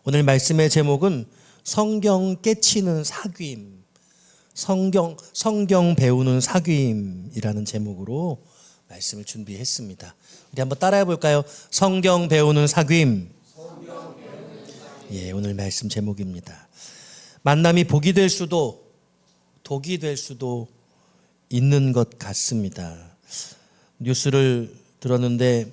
오늘 말씀의 제목은 성경 깨치는 사귐, 성경 배우는 사귐이라는 제목으로 말씀을 준비했습니다. 우리 한번 따라해 볼까요? 성경 배우는 사귐. 예, 오늘 말씀 제목입니다. 만남이 복이 될 수도 독이 될 수도 있는 것 같습니다. 뉴스를 들었는데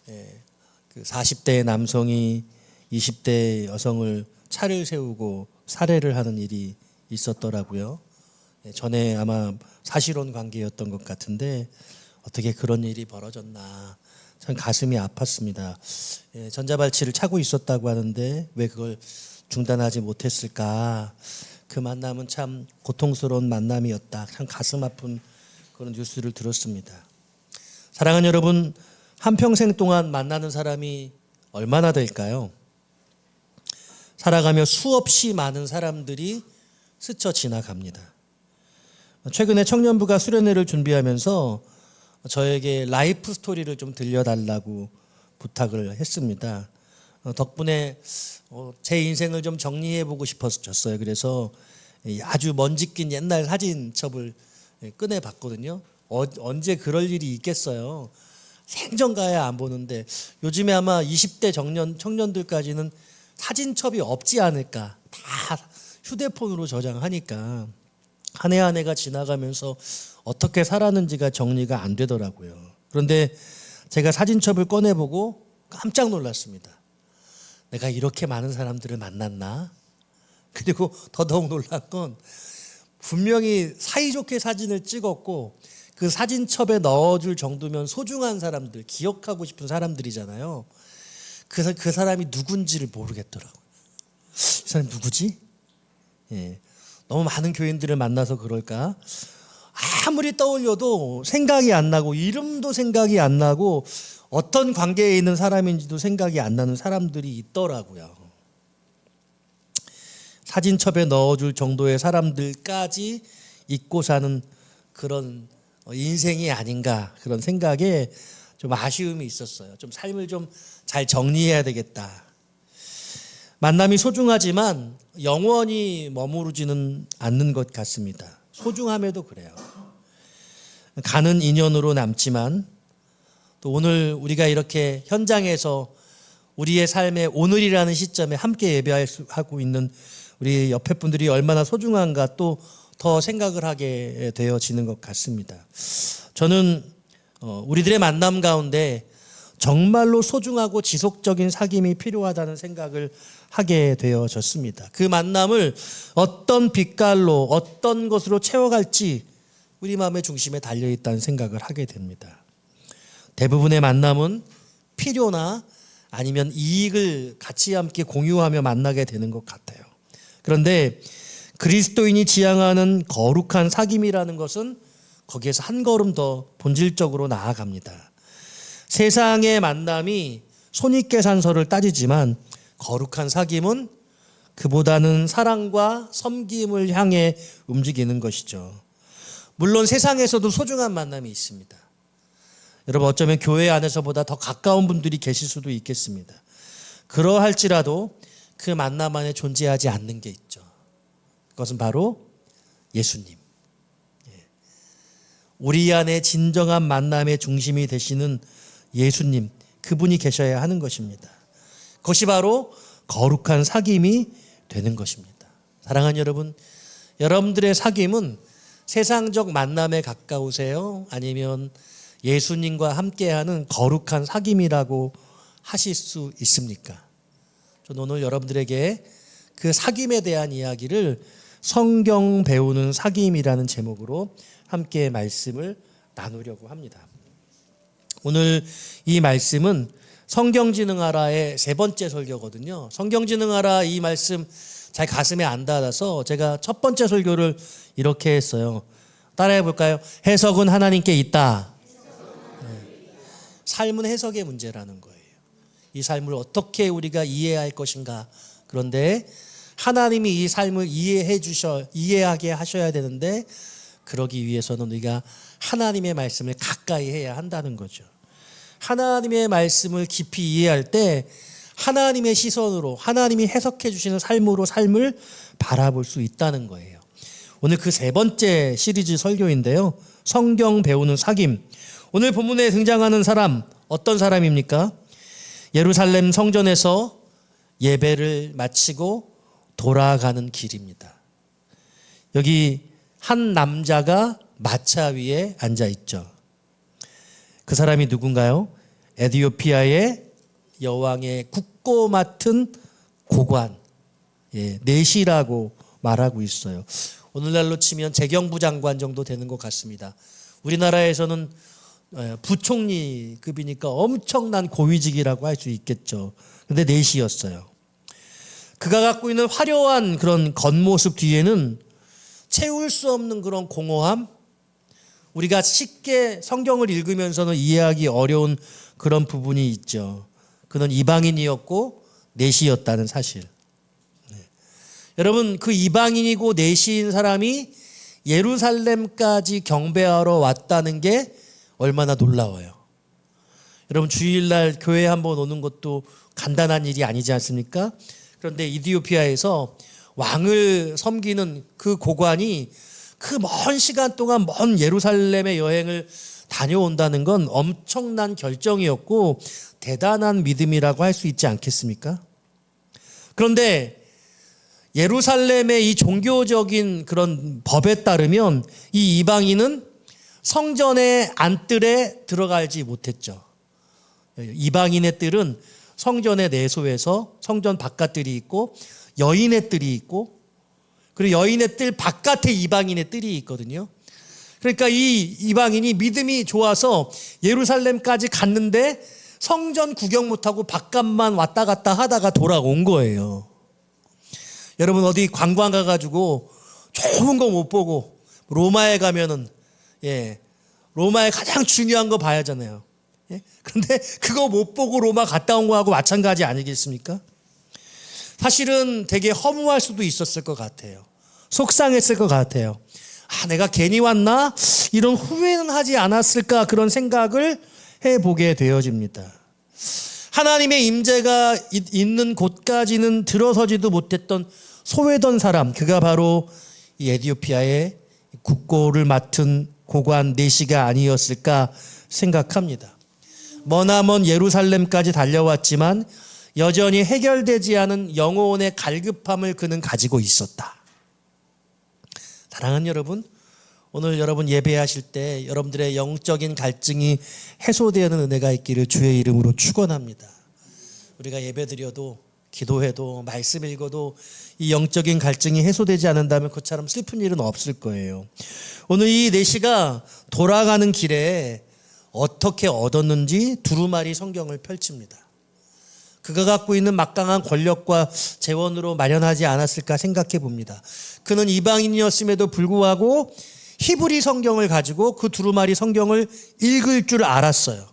그 40대 남성이 20대 여성을 차를 세우고 살해를 하는 일이 있었더라고요. 전에 아마 사실혼 관계였던 것 같은데 어떻게 그런 일이 벌어졌나 참 가슴이 아팠습니다. 전자발찌를 차고 있었다고 하는데 왜 그걸 중단하지 못했을까. 그 만남은 참 고통스러운 만남이었다. 참 가슴 아픈 그런 뉴스를 들었습니다. 사랑하는 여러분, 한평생 동안 만나는 사람이 얼마나 될까요? 살아가며 수없이 많은 사람들이 스쳐 지나갑니다. 최근에 청년부가 수련회를 준비하면서 저에게 라이프 스토리를 좀 들려달라고 부탁을 했습니다. 덕분에 제 인생을 좀 정리해보고 싶어졌어요. 그래서 아주 먼지 낀 옛날 사진첩을 꺼내봤거든요. 언제 그럴 일이 있겠어요. 생전 가야 안 보는데 요즘에 아마 20대 청년들까지는 사진첩이 없지 않을까. 다 휴대폰으로 저장하니까 한 해 한 해가 지나가면서 어떻게 살았는지가 정리가 안 되더라고요. 그런데 제가 사진첩을 꺼내보고 깜짝 놀랐습니다. 내가 이렇게 많은 사람들을 만났나? 그리고 더더욱 놀란 건 분명히 사이좋게 사진을 찍었고 그 사진첩에 넣어줄 정도면 소중한 사람들, 기억하고 싶은 사람들이잖아요. 그 사람이 누군지를 모르겠더라고요. 이 사람이 누구지? 예. 너무 많은 교인들을 만나서 그럴까? 아무리 떠올려도 생각이 안 나고 이름도 생각이 안 나고 어떤 관계에 있는 사람인지도 생각이 안 나는 사람들이 있더라고요. 사진첩에 넣어줄 정도의 사람들까지 잊고 사는 그런 인생이 아닌가 그런 생각에 좀 아쉬움이 있었어요. 좀 삶을 좀 잘 정리해야 되겠다. 만남이 소중하지만 영원히 머무르지는 않는 것 같습니다. 소중함에도 그래요. 가는 인연으로 남지만 또 오늘 우리가 이렇게 현장에서 우리의 삶의 오늘이라는 시점에 함께 예배하고 있는 우리 옆에 분들이 얼마나 소중한가 또 더 생각을 하게 되어지는 것 같습니다. 저는 우리들의 만남 가운데 정말로 소중하고 지속적인 사귐이 필요하다는 생각을 하게 되어졌습니다. 그 만남을 어떤 빛깔로 어떤 것으로 채워갈지 우리 마음의 중심에 달려있다는 생각을 하게 됩니다. 대부분의 만남은 필요나 아니면 이익을 같이 함께 공유하며 만나게 되는 것 같아요. 그런데 그리스도인이 지향하는 거룩한 사귐이라는 것은 거기에서 한 걸음 더 본질적으로 나아갑니다. 세상의 만남이 손익계산서를 따지지만 거룩한 사귐은 그보다는 사랑과 섬김을 향해 움직이는 것이죠. 물론 세상에서도 소중한 만남이 있습니다. 여러분 어쩌면 교회 안에서보다 더 가까운 분들이 계실 수도 있겠습니다. 그러할지라도 그 만남 안에 존재하지 않는 게 있죠. 그것은 바로 예수님. 우리 안에 진정한 만남의 중심이 되시는 예수님, 그분이 계셔야 하는 것입니다. 그것이 바로 거룩한 사귐이 되는 것입니다. 사랑하는 여러분, 여러분들의 사귐은 세상적 만남에 가까우세요? 아니면 예수님과 함께하는 거룩한 사귐이라고 하실 수 있습니까? 저는 오늘 여러분들에게 그 사귐에 대한 이야기를 성경 배우는 사귐이라는 제목으로 함께 말씀을 나누려고 합니다. 오늘 이 말씀은 성경지능하라의 세 번째 설교거든요. 성경지능하라 이 말씀 잘 가슴에 안 닿아서 제가 첫 번째 설교를 이렇게 했어요. 따라해 볼까요? 해석은 하나님께 있다. 삶은 해석의 문제라는 거예요. 이 삶을 어떻게 우리가 이해할 것인가. 그런데 하나님이 이 삶을 이해하게 하셔야 되는데 그러기 위해서는 우리가 하나님의 말씀을 가까이 해야 한다는 거죠. 하나님의 말씀을 깊이 이해할 때 하나님의 시선으로 하나님이 해석해 주시는 삶으로 삶을 바라볼 수 있다는 거예요. 오늘 그 세 번째 시리즈 설교인데요. 성경 배우는 사귐. 오늘 본문에 등장하는 사람 어떤 사람입니까? 예루살렘 성전에서 예배를 마치고 돌아가는 길입니다. 여기 한 남자가 마차 위에 앉아 있죠. 그 사람이 누군가요? 에티오피아의 여왕의 국고 맡은 고관, 내시라고 말하고 있어요. 오늘날로 치면 재경부 장관 정도 되는 것 같습니다. 우리나라에서는 부총리급이니까 엄청난 고위직이라고 할 수 있겠죠. 근데 내시였어요. 그가 갖고 있는 화려한 그런 겉모습 뒤에는 채울 수 없는 그런 공허함, 우리가 쉽게 성경을 읽으면서는 이해하기 어려운 그런 부분이 있죠. 그는 이방인이었고 내시였다는 사실. 여러분, 그 이방인이고 내시인 사람이 예루살렘까지 경배하러 왔다는 게 얼마나 놀라워요. 여러분, 주일날 교회 한번 오는 것도 간단한 일이 아니지 않습니까? 그런데 이디오피아에서 왕을 섬기는 그 고관이 그 먼 시간 동안 먼 예루살렘의 여행을 다녀온다는 건 엄청난 결정이었고 대단한 믿음이라고 할 수 있지 않겠습니까? 그런데 예루살렘의 이 종교적인 그런 법에 따르면 이 이방인은 성전의 안뜰에 들어가지 못했죠. 이방인의 뜰은 성전의 내소에서 성전 바깥뜰이 있고 여인의 뜰이 있고 그리고 여인의 뜰 바깥에 이방인의 뜰이 있거든요. 그러니까 이 이방인이 믿음이 좋아서 예루살렘까지 갔는데 성전 구경 못하고 바깥만 왔다 갔다 하다가 돌아온 거예요. 여러분, 어디 관광 가가지고 좋은 거 못 보고 로마에 가면은 로마의 가장 중요한 거 봐야 하잖아요. 그런데 그거 못 보고 로마 갔다 온 거하고 마찬가지 아니겠습니까? 사실은 되게 허무할 수도 있었을 것 같아요. 속상했을 것 같아요. 내가 괜히 왔나? 이런 후회는 하지 않았을까? 그런 생각을 해보게 되어집니다. 하나님의 임재가 있는 곳까지는 들어서지도 못했던 소외던 사람, 그가 바로 이 에티오피아의 국고를 맡은 고관 내시가 아니었을까 생각합니다. 머나먼 예루살렘까지 달려왔지만 여전히 해결되지 않은 영혼의 갈급함을 그는 가지고 있었다. 사랑하는 여러분, 오늘 여러분 예배하실 때 여러분들의 영적인 갈증이 해소되는 은혜가 있기를 주의 이름으로 축원합니다. 우리가 예배드려도 기도해도 말씀 읽어도 이 영적인 갈증이 해소되지 않는다면 그처럼 슬픈 일은 없을 거예요. 오늘 이 내시가 돌아가는 길에 어떻게 얻었는지 두루마리 성경을 펼칩니다. 그가 갖고 있는 막강한 권력과 재원으로 마련하지 않았을까 생각해 봅니다. 그는 이방인이었음에도 불구하고 히브리 성경을 가지고 그 두루마리 성경을 읽을 줄 알았어요.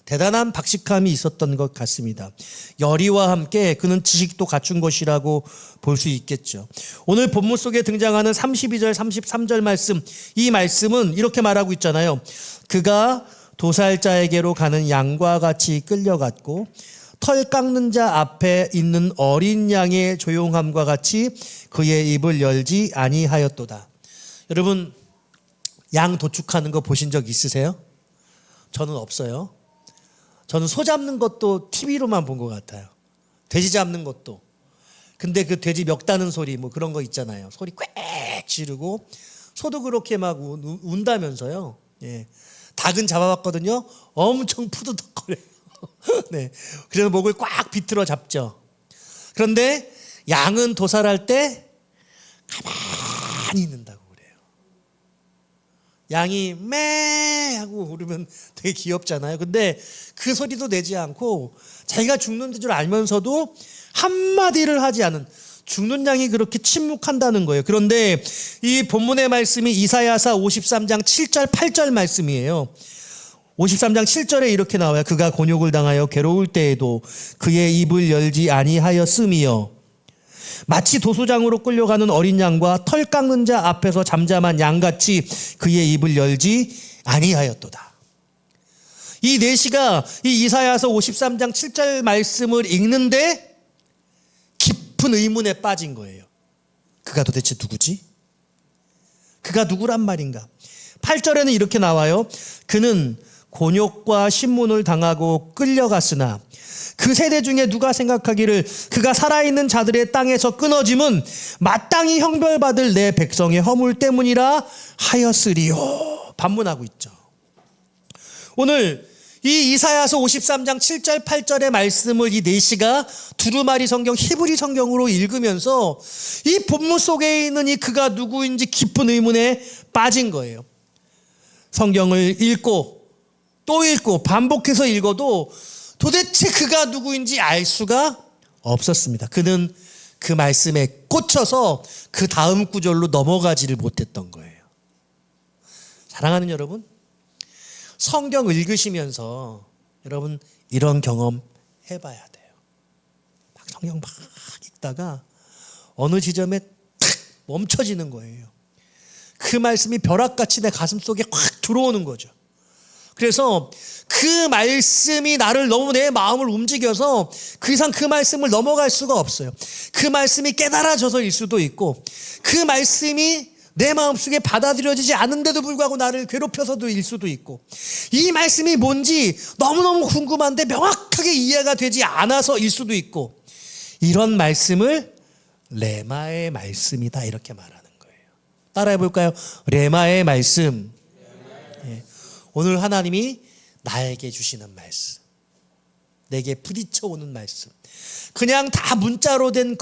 대단한 박식함이 있었던 것 같습니다. 열의와 함께 그는 지식도 갖춘 것이라고 볼 수 있겠죠. 오늘 본문 속에 등장하는 32절, 33절 말씀, 이 말씀은 이렇게 말하고 있잖아요. 그가 도살자에게로 가는 양과 같이 끌려갔고 털 깎는 자 앞에 있는 어린 양의 조용함과 같이 그의 입을 열지 아니하였도다. 여러분, 양 도축하는 거 보신 적 있으세요? 저는 없어요. 저는 소 잡는 것도 TV로만 본 것 같아요. 돼지 잡는 것도. 근데 그 돼지 멱 다는 소리 뭐 그런 거 있잖아요. 소리 꽥 지르고 소도 그렇게 막 운다면서요. 닭은 잡아봤거든요. 엄청 푸드덕거려요. 네, 그래서 목을 꽉 비틀어 잡죠. 그런데 양은 도살할 때 가만히 있는다고 그래요. 양이 매 하고 그러면 되게 귀엽잖아요. 근데 그 소리도 내지 않고 자기가 죽는 줄 알면서도 한마디를 하지 않은, 죽는 양이 그렇게 침묵한다는 거예요. 그런데 이 본문의 말씀이 이사야서 53장 7절 8절 말씀이에요. 53장 7절에 이렇게 나와요. 그가 곤욕을 당하여 괴로울 때에도 그의 입을 열지 아니하였으며 마치 도수장으로 끌려가는 어린 양과 털 깎는 자 앞에서 잠잠한 양같이 그의 입을 열지 아니하였도다. 이 내시가 이 이사야서 53장 7절 말씀을 읽는데 깊은 의문에 빠진 거예요. 그가 도대체 누구지? 그가 누구란 말인가? 8절에는 이렇게 나와요. 그는 곤욕과 신문을 당하고 끌려갔으나 그 세대 중에 누가 생각하기를 그가 살아있는 자들의 땅에서 끊어짐은 마땅히 형벌받을 내 백성의 허물 때문이라 하였으리요. 반문하고 있죠. 오늘 이 이사야서 53장 7절 8절의 말씀을 이 내시가 두루마리 성경 히브리 성경으로 읽으면서 이 본문 속에 있는 이 그가 누구인지 깊은 의문에 빠진 거예요. 성경을 읽고 또 읽고 반복해서 읽어도 도대체 그가 누구인지 알 수가 없었습니다. 그는 그 말씀에 꽂혀서 그 다음 구절로 넘어가지를 못했던 거예요. 사랑하는 여러분, 성경 읽으시면서 여러분 이런 경험 해봐야 돼요. 막 성경 막 읽다가 어느 지점에 탁 멈춰지는 거예요. 그 말씀이 벼락같이 내 가슴 속에 확 들어오는 거죠. 그래서 그 말씀이 나를 너무 내 마음을 움직여서 그 이상 그 말씀을 넘어갈 수가 없어요. 그 말씀이 깨달아져서일 수도 있고 그 말씀이 내 마음속에 받아들여지지 않은데도 불구하고 나를 괴롭혀서도일 수도 있고 이 말씀이 뭔지 너무너무 궁금한데 명확하게 이해가 되지 않아서일 수도 있고 이런 말씀을 레마의 말씀이다 이렇게 말하는 거예요. 따라해 볼까요? 레마의 말씀. 예. 오늘 하나님이 나에게 주시는 말씀, 내게 부딪혀오는 말씀, 그냥 다 문자로 된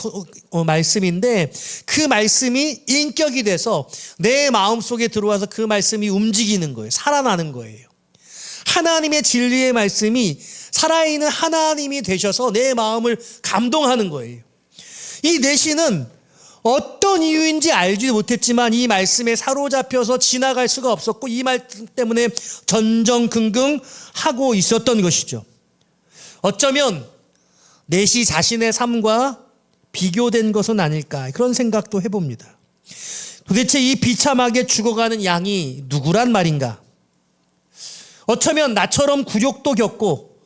말씀인데 그 말씀이 인격이 돼서 내 마음속에 들어와서 그 말씀이 움직이는 거예요. 살아나는 거예요. 하나님의 진리의 말씀이 살아있는 하나님이 되셔서 내 마음을 감동하는 거예요. 이 내시는 어떤 이유인지 알지 못했지만 이 말씀에 사로잡혀서 지나갈 수가 없었고 이 말씀 때문에 전전긍긍하고 있었던 것이죠. 어쩌면 내시 자신의 삶과 비교된 것은 아닐까 그런 생각도 해봅니다. 도대체 이 비참하게 죽어가는 양이 누구란 말인가? 어쩌면 나처럼 굴욕도 겪고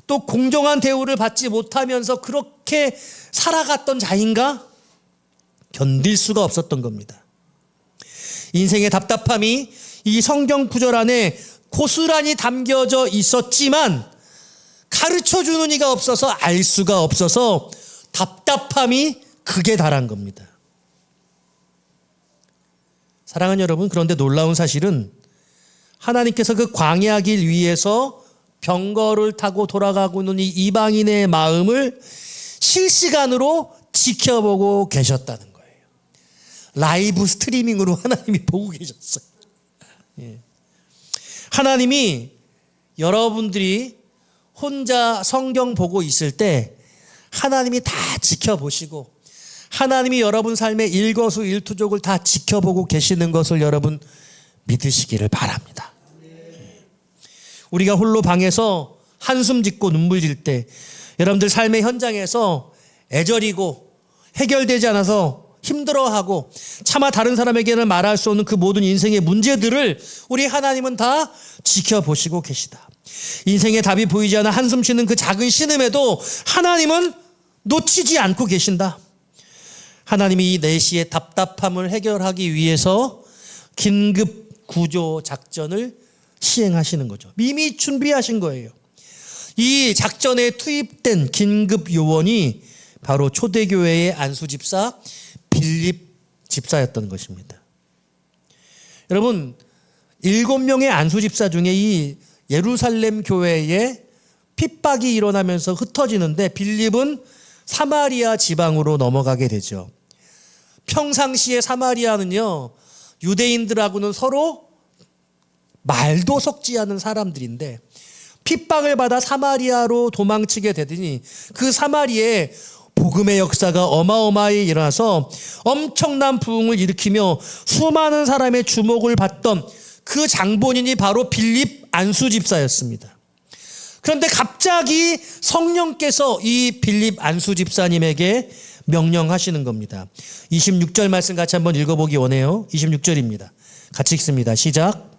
또 공정한 대우를 받지 못하면서 그렇게 살아갔던 자인가? 견딜 수가 없었던 겁니다. 인생의 답답함이 이 성경 구절 안에 고스란히 담겨져 있었지만 가르쳐주는 이가 없어서 알 수가 없어서 답답함이 극에 달한 겁니다. 사랑하는 여러분, 그런데 놀라운 사실은 하나님께서 그 광야 길 위에서 병거를 타고 돌아가고 있는 이 이방인의 마음을 실시간으로 지켜보고 계셨다는 거예요. 라이브 스트리밍으로 하나님이 보고 계셨어요. 예. 하나님이 여러분들이 혼자 성경 보고 있을 때 하나님이 다 지켜보시고 하나님이 여러분 삶의 일거수일투족을 다 지켜보고 계시는 것을 여러분 믿으시기를 바랍니다. 우리가 홀로 방에서 한숨 짓고 눈물 질 때 여러분들 삶의 현장에서 애절이고 해결되지 않아서 힘들어하고 차마 다른 사람에게는 말할 수 없는 그 모든 인생의 문제들을 우리 하나님은 다 지켜보시고 계시다. 인생의 답이 보이지 않아 한숨 쉬는 그 작은 신음에도 하나님은 놓치지 않고 계신다. 하나님이 이 내시의 답답함을 해결하기 위해서 긴급 구조 작전을 시행하시는 거죠. 이미 준비하신 거예요. 이 작전에 투입된 긴급 요원이 바로 초대교회의 안수 집사 빌립 집사였던 것입니다. 여러분, 7명의 안수 집사 중에 이 예루살렘 교회에 핍박이 일어나면서 흩어지는데 빌립은 사마리아 지방으로 넘어가게 되죠. 평상시에 사마리아는요, 유대인들하고는 서로 말도 섞지 않은 사람들인데 핍박을 받아 사마리아로 도망치게 되더니 그 사마리아에 복음의 역사가 어마어마하게 일어나서 엄청난 부흥을 일으키며 수많은 사람의 주목을 받던 그 장본인이 바로 빌립 안수 집사였습니다. 그런데 갑자기 성령께서 이 빌립 안수 집사님에게 명령하시는 겁니다. 26절 말씀 같이 한번 읽어보기 원해요. 26절입니다. 같이 읽습니다. 시작.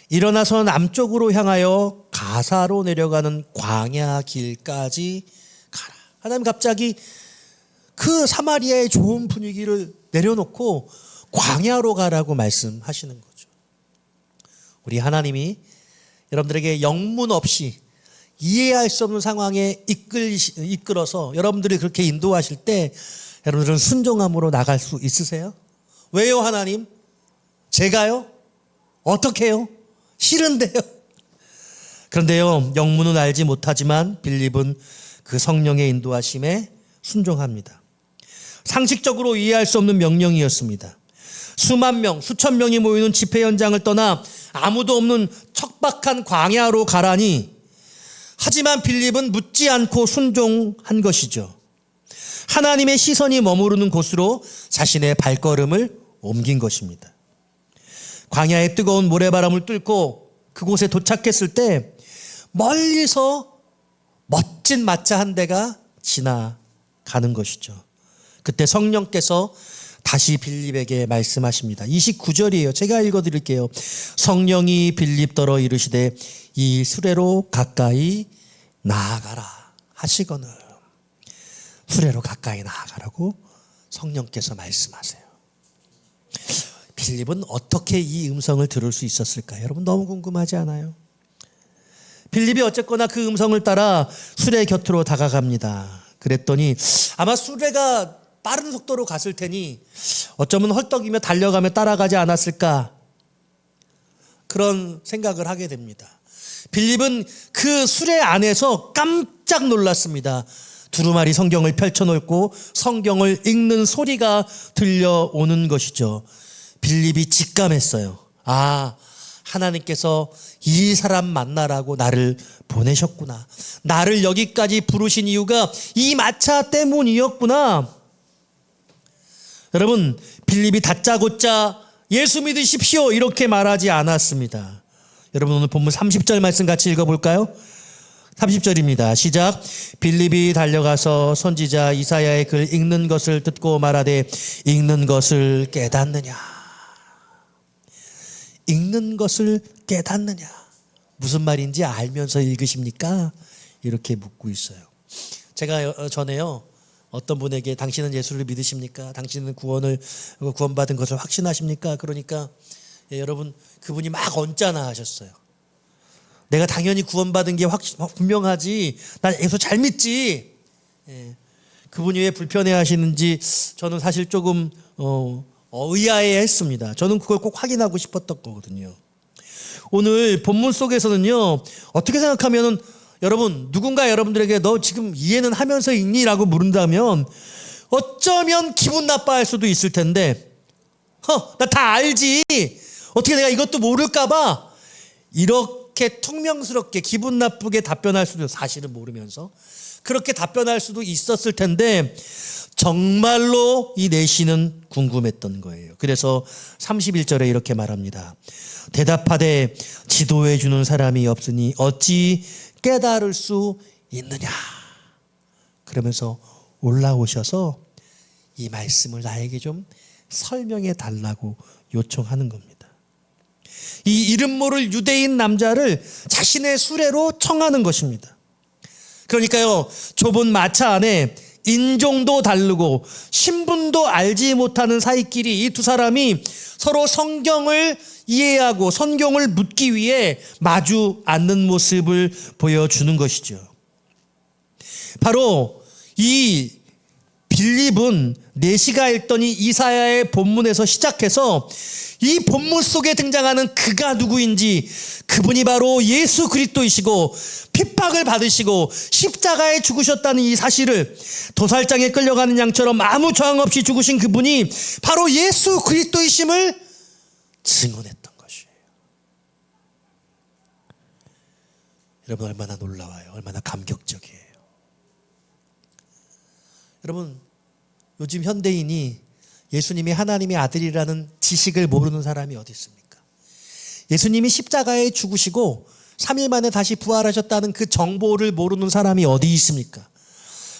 일어나서 남쪽으로 향하여 가사로 내려가는 광야 길까지 가라. 하나님 갑자기 그 사마리아의 좋은 분위기를 내려놓고 광야로 가라고 말씀하시는 거죠. 우리 하나님이 여러분들에게 영문 없이 이해할 수 없는 상황에 이끌어서 여러분들이 그렇게 인도하실 때 여러분들은 순종함으로 나갈 수 있으세요? 왜요, 하나님? 제가요? 어떻게 해요? 싫은데요. 그런데요, 영문은 알지 못하지만 빌립은 그 성령의 인도하심에 순종합니다. 상식적으로 이해할 수 없는 명령이었습니다. 수만 명, 수천 명이 모이는 집회 현장을 떠나 아무도 없는 척박한 광야로 가라니, 하지만 빌립은 묻지 않고 순종한 것이죠. 하나님의 시선이 머무르는 곳으로 자신의 발걸음을 옮긴 것입니다. 광야의 뜨거운 모래바람을 뚫고 그곳에 도착했을 때 멀리서 멋진 마차 한 대가 지나가는 것이죠. 그때 성령께서 다시 빌립에게 말씀하십니다. 29절이에요. 제가 읽어드릴게요. 성령이 빌립더러 이르시되 이 수레로 가까이 나아가라 하시거늘. 수레로 가까이 나아가라고 성령께서 말씀하세요. 빌립은 어떻게 이 음성을 들을 수 있었을까요? 여러분 너무 궁금하지 않아요? 빌립이 어쨌거나 그 음성을 따라 수레 곁으로 다가갑니다. 그랬더니 아마 수레가 빠른 속도로 갔을 테니 어쩌면 헐떡이며 달려가며 따라가지 않았을까, 그런 생각을 하게 됩니다. 빌립은 그 수레 안에서 깜짝 놀랐습니다. 두루마리 성경을 펼쳐놓고 성경을 읽는 소리가 들려오는 것이죠. 빌립이 직감했어요. 아, 하나님께서 이 사람 만나라고 나를 보내셨구나. 나를 여기까지 부르신 이유가 이 마차 때문이었구나. 여러분, 빌립이 다짜고짜 예수 믿으십시오 이렇게 말하지 않았습니다. 여러분 오늘 본문 30절 말씀 같이 읽어볼까요? 30절입니다. 시작. 빌립이 달려가서 선지자 이사야의 글 읽는 것을 듣고 말하되 읽는 것을 깨닫느냐. 읽는 것을 깨닫느냐. 무슨 말인지 알면서 읽으십니까? 이렇게 묻고 있어요. 제가 전에요, 어떤 분에게 당신은 예수를 믿으십니까? 당신은 구원받은 것을 확신하십니까? 그러니까 여러분, 그분이 막 언짢아 하셨어요. 내가 당연히 구원받은 게 분명하지. 나 예수 잘 믿지. 그분이 왜 불편해 하시는지 저는 사실 조금 의아해 했습니다. 저는 그걸 꼭 확인하고 싶었던 거거든요. 오늘 본문 속에서는요, 어떻게 생각하면은 여러분, 누군가 여러분들에게 너 지금 이해는 하면서 읽니? 라고 물은다면 어쩌면 기분 나빠할 수도 있을 텐데, 나 다 알지. 어떻게 내가 이것도 모를까봐 이렇게 퉁명스럽게 기분 나쁘게 답변할 수도, 사실은 모르면서 그렇게 답변할 수도 있었을 텐데 정말로 이 내신은 궁금했던 거예요. 그래서 31절에 이렇게 말합니다. 대답하되 지도해 주는 사람이 없으니 어찌 깨달을 수 있느냐. 그러면서 올라오셔서 이 말씀을 나에게 좀 설명해 달라고 요청하는 겁니다. 이 이름 모를 유대인 남자를 자신의 수레로 청하는 것입니다. 그러니까요, 좁은 마차 안에 인종도 다르고 신분도 알지 못하는 사이끼리 이 두 사람이 서로 성경을 이해하고 성경을 묻기 위해 마주 앉는 모습을 보여주는 것이죠. 바로 이 빌립은 내시가 읽더니 이사야의 본문에서 시작해서 이 본문 속에 등장하는 그가 누구인지, 그분이 바로 예수 그리스도이시고 핍박을 받으시고 십자가에 죽으셨다는 이 사실을, 도살장에 끌려가는 양처럼 아무 저항 없이 죽으신 그분이 바로 예수 그리스도이심을 증언했던 것이에요. 여러분, 얼마나 놀라워요. 얼마나 감격적이에요. 여러분, 요즘 현대인이 예수님이 하나님의 아들이라는 지식을 모르는 사람이 어디 있습니까? 예수님이 십자가에 죽으시고 3일 만에 다시 부활하셨다는 그 정보를 모르는 사람이 어디 있습니까?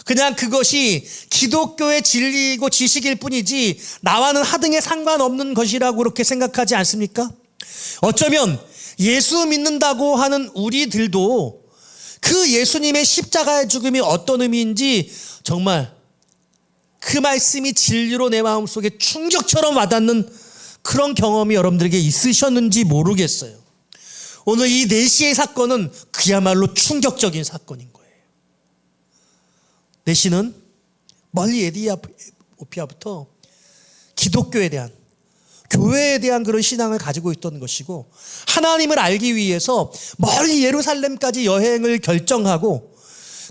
그냥 그것이 기독교의 진리이고 지식일 뿐이지 나와는 하등에 상관없는 것이라고 그렇게 생각하지 않습니까? 어쩌면 예수 믿는다고 하는 우리들도 그 예수님의 십자가의 죽음이 어떤 의미인지 정말 그 말씀이 진리로 내 마음속에 충격처럼 와닿는 그런 경험이 여러분들에게 있으셨는지 모르겠어요. 오늘 이 4시의 사건은 그야말로 충격적인 사건인 거예요. 4시는 멀리 에티오피아부터 기독교에 대한, 교회에 대한 그런 신앙을 가지고 있던 것이고, 하나님을 알기 위해서 멀리 예루살렘까지 여행을 결정하고,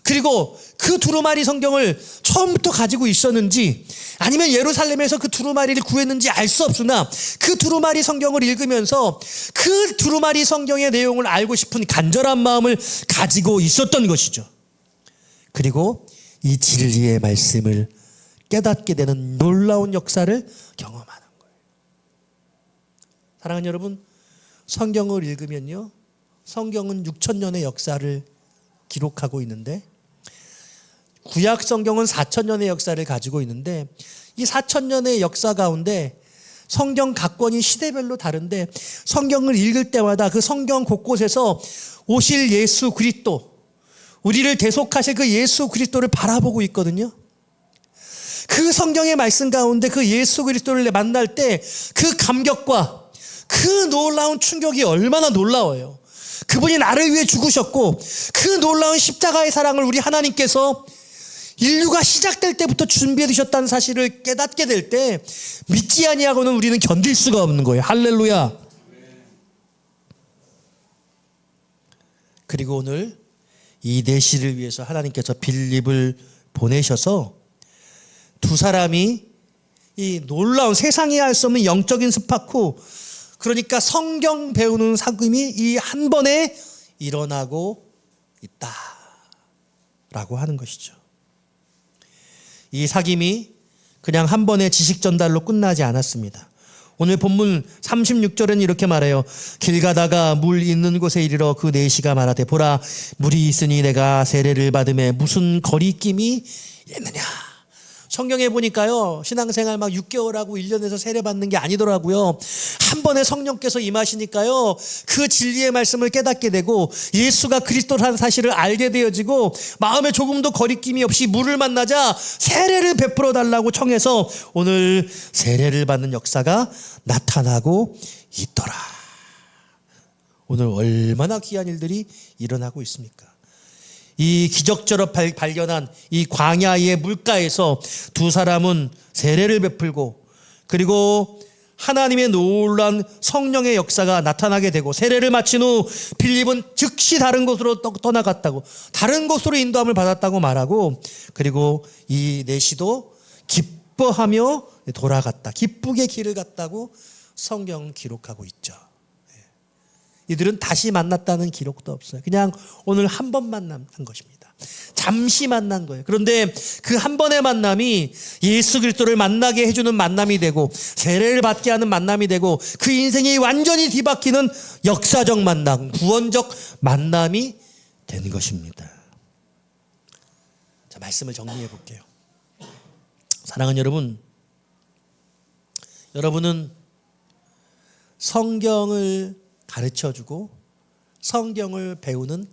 그리고 그 두루마리 성경을 처음부터 가지고 있었는지 아니면 예루살렘에서 그 두루마리를 구했는지 알 수 없으나 그 두루마리 성경을 읽으면서 그 두루마리 성경의 내용을 알고 싶은 간절한 마음을 가지고 있었던 것이죠. 그리고 이 진리의 말씀을 깨닫게 되는 놀라운 역사를 경험하는 거예요. 사랑하는 여러분, 성경을 읽으면요, 성경은 6,000년의 역사를 기록하고 있는데, 구약 성경은 4,000년의 역사를 가지고 있는데, 이 4,000년의 역사 가운데 성경 각 권이 시대별로 다른데, 성경을 읽을 때마다 그 성경 곳곳에서 오실 예수 그리스도, 우리를 대속하실 그 예수 그리스도를 바라보고 있거든요. 그 성경의 말씀 가운데 그 예수 그리스도를 만날 때 그 감격과 그 놀라운 충격이 얼마나 놀라워요. 그분이 나를 위해 죽으셨고 그 놀라운 십자가의 사랑을 우리 하나님께서 인류가 시작될 때부터 준비해 두셨다는 사실을 깨닫게 될 때 믿지 아니하고는 우리는 견딜 수가 없는 거예요. 할렐루야. 그리고 오늘 이 4시를 위해서 하나님께서 빌립을 보내셔서 두 사람이 이 놀라운, 세상이 알 수 없는 영적인 스파크, 그러니까 성경 배우는 사귐이 이 한 번에 일어나고 있다라고 하는 것이죠. 이 사귐이 그냥 한 번의 지식 전달로 끝나지 않았습니다. 오늘 본문 36절은 이렇게 말해요. 길 가다가 물 있는 곳에 이르러 그 4시가 말하되, 보라, 물이 있으니 내가 세례를 받음에 무슨 거리낌이 있느냐. 성경에 보니까요, 신앙생활 막 6개월하고 1년에서 세례 받는 게 아니더라고요. 한 번에 성령께서 임하시니까요, 그 진리의 말씀을 깨닫게 되고 예수가 그리스도라는 사실을 알게 되어지고 마음에 조금도 거리낌이 없이 물을 만나자 세례를 베풀어 달라고 청해서 오늘 세례를 받는 역사가 나타나고 있더라. 오늘 얼마나 귀한 일들이 일어나고 있습니까? 이 기적처럼 발견한 이 광야의 물가에서 두 사람은 세례를 베풀고, 그리고 하나님의 놀라운 성령의 역사가 나타나게 되고, 세례를 마친 후 빌립은 즉시 다른 곳으로 떠나갔다고, 다른 곳으로 인도함을 받았다고 말하고, 그리고 이 4시도 기뻐하며 돌아갔다, 기쁘게 길을 갔다고 성경은 기록하고 있죠. 이들은 다시 만났다는 기록도 없어요. 그냥 오늘 한 번 만난 것입니다. 잠시 만난 거예요. 그런데 그 한 번의 만남이 예수 그리스도를 만나게 해주는 만남이 되고, 세례를 받게 하는 만남이 되고, 그 인생이 완전히 뒤바뀌는 역사적 만남, 구원적 만남이 된 것입니다. 자, 말씀을 정리해 볼게요. 사랑하는 여러분, 여러분은 성경을 가르쳐주고 성경을 배우는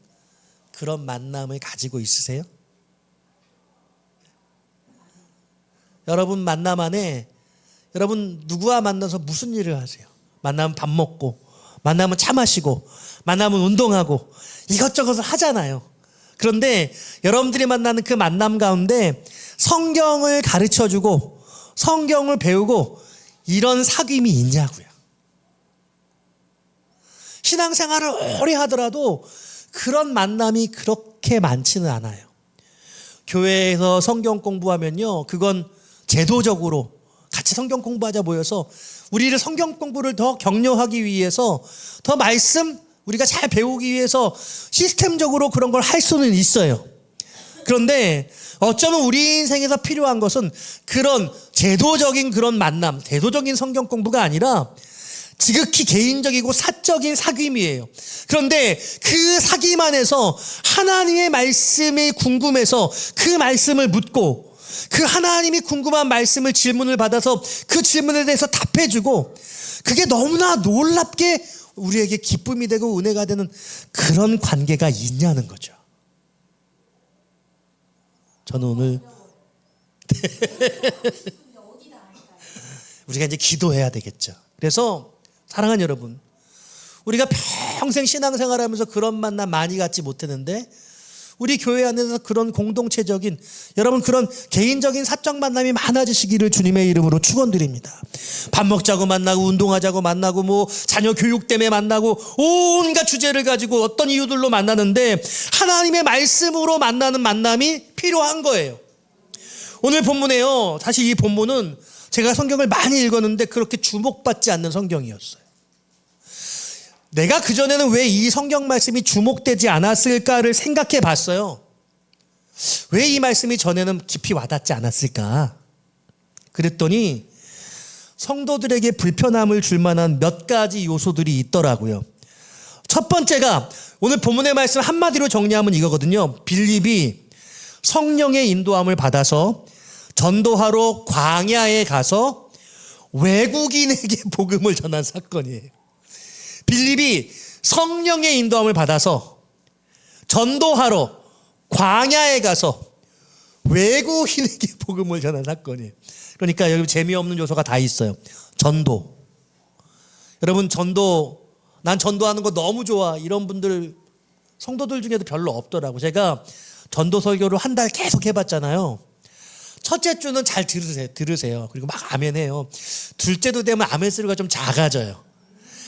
그런 만남을 가지고 있으세요? 여러분 만남 안에 여러분 누구와 만나서 무슨 일을 하세요? 만나면 밥 먹고, 만나면 차 마시고, 만나면 운동하고 이것저것을 하잖아요. 그런데 여러분들이 만나는 그 만남 가운데 성경을 가르쳐주고 성경을 배우고 이런 사귐이 있냐고요. 신앙생활을 오래 하더라도 그런 만남이 그렇게 많지는 않아요. 교회에서 성경 공부하면요, 그건 제도적으로 같이 성경 공부하자 모여서 우리를 성경 공부를 더 격려하기 위해서, 더 말씀 우리가 잘 배우기 위해서 시스템적으로 그런 걸 할 수는 있어요. 그런데 어쩌면 우리 인생에서 필요한 것은 그런 제도적인 그런 만남, 제도적인 성경 공부가 아니라 지극히 개인적이고 사적인 사귐이에요. 그런데 그 사귐 안에서 하나님의 말씀이 궁금해서 그 말씀을 묻고, 그 하나님이 궁금한 말씀을 질문을 받아서 그 질문에 대해서 답해주고, 그게 너무나 놀랍게 우리에게 기쁨이 되고 은혜가 되는 그런 관계가 있냐는 거죠. 저는 오늘 우리가 이제 기도해야 되겠죠. 그래서 사랑하는 여러분, 우리가 평생 신앙생활하면서 그런 만남 많이 갖지 못했는데 우리 교회 안에서 그런 공동체적인 여러분 그런 개인적인 사적 만남이 많아지시기를 주님의 이름으로 축원드립니다. 밥 먹자고 만나고 운동하자고 만나고 뭐 자녀 교육 때문에 만나고 온갖 주제를 가지고 어떤 이유들로 만나는데 하나님의 말씀으로 만나는 만남이 필요한 거예요. 오늘 본문에요. 사실 이 본문은 제가 성경을 많이 읽었는데 그렇게 주목받지 않는 성경이었어요. 내가 그전에는 왜 이 성경 말씀이 주목되지 않았을까를 생각해 봤어요. 왜 이 말씀이 전에는 깊이 와닿지 않았을까? 그랬더니 성도들에게 불편함을 줄 만한 몇 가지 요소들이 있더라고요. 첫 번째가 오늘 본문의 말씀 한마디로 정리하면 이거거든요. 빌립이 성령의 인도함을 받아서 전도하러 광야에 가서 외국인에게 복음을 전한 사건이에요. 빌립이 성령의 인도함을 받아서 전도하러 광야에 가서 외국인에게 복음을 전한 사건이에요. 그러니까 여기 재미없는 요소가 다 있어요. 전도. 여러분 난 전도하는 거 너무 좋아. 이런 분들 성도들 중에도 별로 없더라고. 제가 전도 설교를 한 달 계속 해봤잖아요. 첫째 주는 잘 들으세요. 그리고 막 아멘해요. 둘째도 되면 아멘 소리가 좀 작아져요.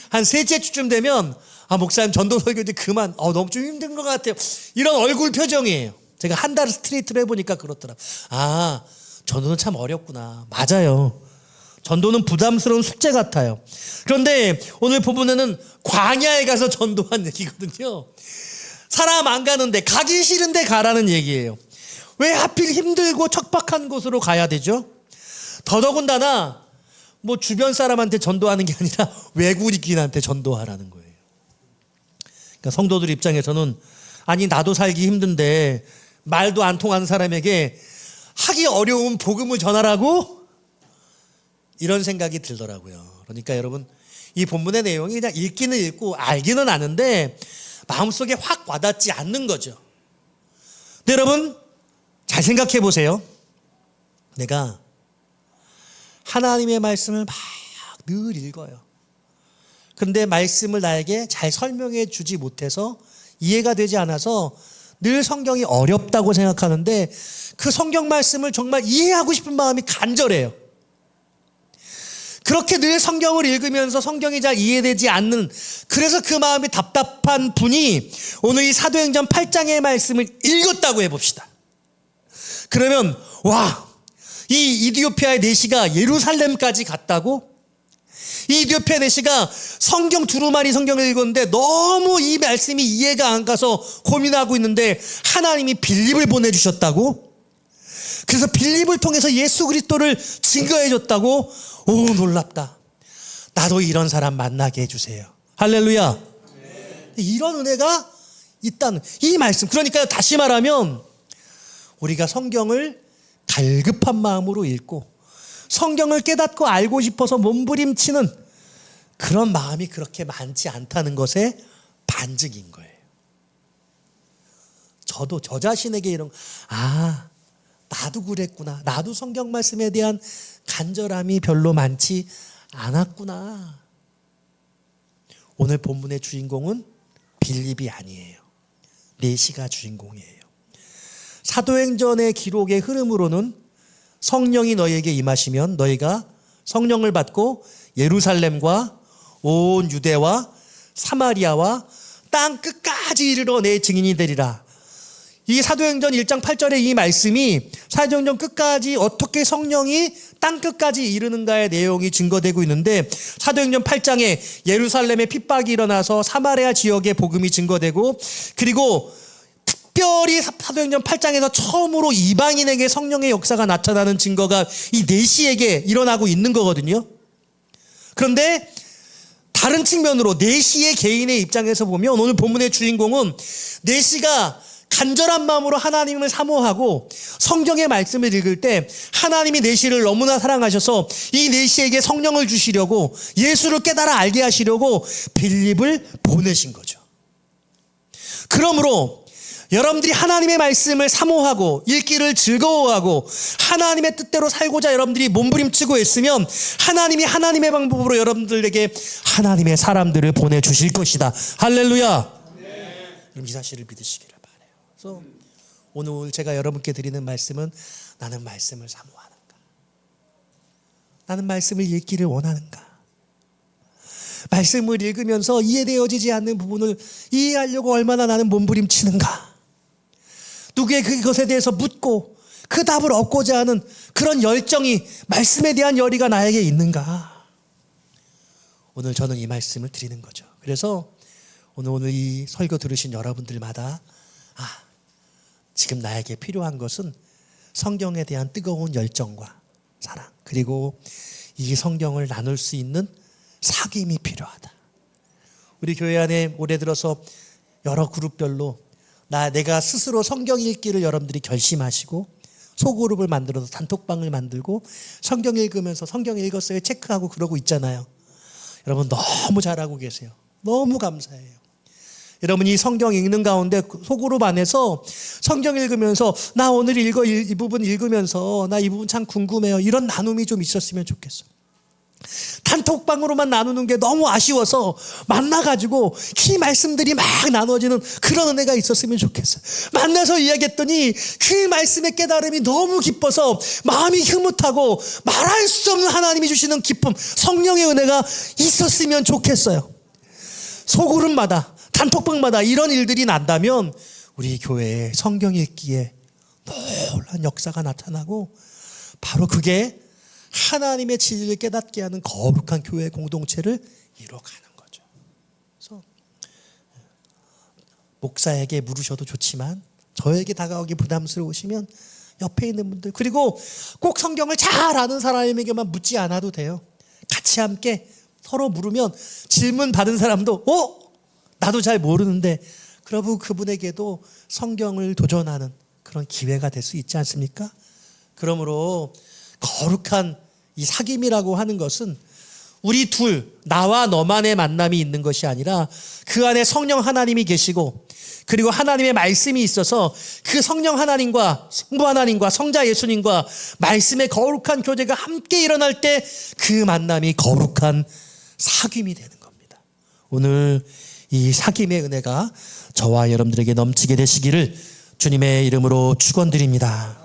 한 셋째 주쯤 되면 목사님 전도 설교 이제 그만 너무 좀 힘든 것 같아요. 이런 얼굴 표정이에요. 제가 한 달 스트레이트로 해보니까 그렇더라고요. 전도는 참 어렵구나. 맞아요. 전도는 부담스러운 숙제 같아요. 그런데 오늘 본문에는 광야에 가서 전도한 얘기거든요. 사람 안 가는데 가기 싫은데 가라는 얘기예요. 왜 하필 힘들고 척박한 곳으로 가야 되죠? 더더군다나 뭐 주변 사람한테 전도하는 게 아니라 외국인한테 전도하라는 거예요. 그러니까 성도들 입장에서는 나도 살기 힘든데 말도 안 통하는 사람에게 하기 어려운 복음을 전하라고? 이런 생각이 들더라고요. 그러니까 여러분 이 본문의 내용이 그냥 읽기는 읽고 알기는 아는데 마음속에 확 와닿지 않는 거죠. 근데 여러분 잘 생각해 보세요. 내가 하나님의 말씀을 막 늘 읽어요. 그런데 말씀을 나에게 잘 설명해 주지 못해서 이해가 되지 않아서 늘 성경이 어렵다고 생각하는데 그 성경 말씀을 정말 이해하고 싶은 마음이 간절해요. 그렇게 늘 성경을 읽으면서 성경이 잘 이해되지 않는 그래서 그 마음이 답답한 분이 오늘 이 사도행전 8장의 말씀을 읽었다고 해봅시다. 그러면 이 이디오피아의 내시가 예루살렘까지 갔다고? 이 이디오피아 내시가 성경 두루마리 성경을 읽었는데 너무 이 말씀이 이해가 안 가서 고민하고 있는데 하나님이 빌립을 보내주셨다고? 그래서 빌립을 통해서 예수 그리스도를 증거해 줬다고? 오, 놀랍다. 나도 이런 사람 만나게 해주세요. 할렐루야. 네. 이런 은혜가 있다는 이 말씀. 그러니까 다시 말하면 우리가 성경을 갈급한 마음으로 읽고 성경을 깨닫고 알고 싶어서 몸부림치는 그런 마음이 그렇게 많지 않다는 것의 반증인 거예요. 저도 저 자신에게 이런 나도 그랬구나. 나도 성경 말씀에 대한 간절함이 별로 많지 않았구나. 오늘 본문의 주인공은 빌립이 아니에요. 내시가 주인공이에요. 사도행전의 기록의 흐름으로는 성령이 너희에게 임하시면 너희가 성령을 받고 예루살렘과 온 유대와 사마리아와 땅 끝까지 이르러 내 증인이 되리라. 이 사도행전 1장 8절의 이 말씀이 사도행전 끝까지 어떻게 성령이 땅 끝까지 이르는가의 내용이 증거되고 있는데 사도행전 8장에 예루살렘에 핍박이 일어나서 사마리아 지역의 복음이 증거되고 그리고 특별히 사도행전 8장에서 처음으로 이방인에게 성령의 역사가 나타나는 증거가 이 내시에게 일어나고 있는 거거든요. 그런데 다른 측면으로 내시의 개인의 입장에서 보면 오늘 본문의 주인공은 내시가 간절한 마음으로 하나님을 사모하고 성경의 말씀을 읽을 때 하나님이 내시를 너무나 사랑하셔서 이 내시에게 성령을 주시려고 예수를 깨달아 알게 하시려고 빌립을 보내신 거죠. 그러므로 여러분들이 하나님의 말씀을 사모하고 읽기를 즐거워하고 하나님의 뜻대로 살고자 여러분들이 몸부림치고 있으면 하나님이 하나님의 방법으로 여러분들에게 하나님의 사람들을 보내주실 것이다. 할렐루야. 여러분 이 사실을 믿으시기를 바라요. 그래서 오늘 제가 여러분께 드리는 말씀은 나는 말씀을 사모하는가? 나는 말씀을 읽기를 원하는가? 말씀을 읽으면서 이해되어지지 않는 부분을 이해하려고 얼마나 나는 몸부림치는가? 누구의 그것에 대해서 묻고 그 답을 얻고자 하는 그런 열정이 말씀에 대한 열의가 나에게 있는가? 오늘 저는 이 말씀을 드리는 거죠. 그래서 오늘 이 설교 들으신 여러분들마다 지금 나에게 필요한 것은 성경에 대한 뜨거운 열정과 사랑, 그리고 이 성경을 나눌 수 있는 사귐이 필요하다. 우리 교회 안에 올해 들어서 여러 그룹별로 내가 스스로 성경 읽기를 여러분들이 결심하시고 소그룹을 만들어서 단톡방을 만들고 성경 읽으면서 성경 읽었어요 체크하고 그러고 있잖아요. 여러분 너무 잘하고 계세요. 너무 감사해요. 여러분 이 성경 읽는 가운데 소그룹 안에서 성경 읽으면서 나 오늘 이 부분 읽으면서 나 이 부분 참 궁금해요. 이런 나눔이 좀 있었으면 좋겠어. 단톡방으로만 나누는 게 너무 아쉬워서 만나가지고 이 말씀들이 막 나눠지는 그런 은혜가 있었으면 좋겠어요. 만나서 이야기했더니 그 말씀의 깨달음이 너무 기뻐서 마음이 흐뭇하고 말할 수 없는 하나님이 주시는 기쁨, 성령의 은혜가 있었으면 좋겠어요. 소그룹마다 단톡방마다 이런 일들이 난다면 우리 교회에 성경 읽기에 놀라운 역사가 나타나고 바로 그게 하나님의 진리를 깨닫게 하는 거룩한 교회 공동체를 이뤄가는 거죠. 그래서 목사에게 물으셔도 좋지만 저에게 다가오기 부담스러우시면 옆에 있는 분들, 그리고 꼭 성경을 잘 아는 사람에게만 묻지 않아도 돼요. 같이 함께 서로 물으면 질문 받은 사람도 나도 잘 모르는데 그러고 그분에게도 성경을 도전하는 그런 기회가 될 수 있지 않습니까? 그러므로 거룩한 이 사귐이라고 하는 것은 우리 나와 너만의 만남이 있는 것이 아니라 그 안에 성령 하나님이 계시고 그리고 하나님의 말씀이 있어서 그 성령 하나님과 성부 하나님과 성자 예수님과 말씀의 거룩한 교제가 함께 일어날 때 그 만남이 거룩한 사귐이 되는 겁니다. 오늘 이 사귐의 은혜가 저와 여러분들에게 넘치게 되시기를 주님의 이름으로 축원드립니다.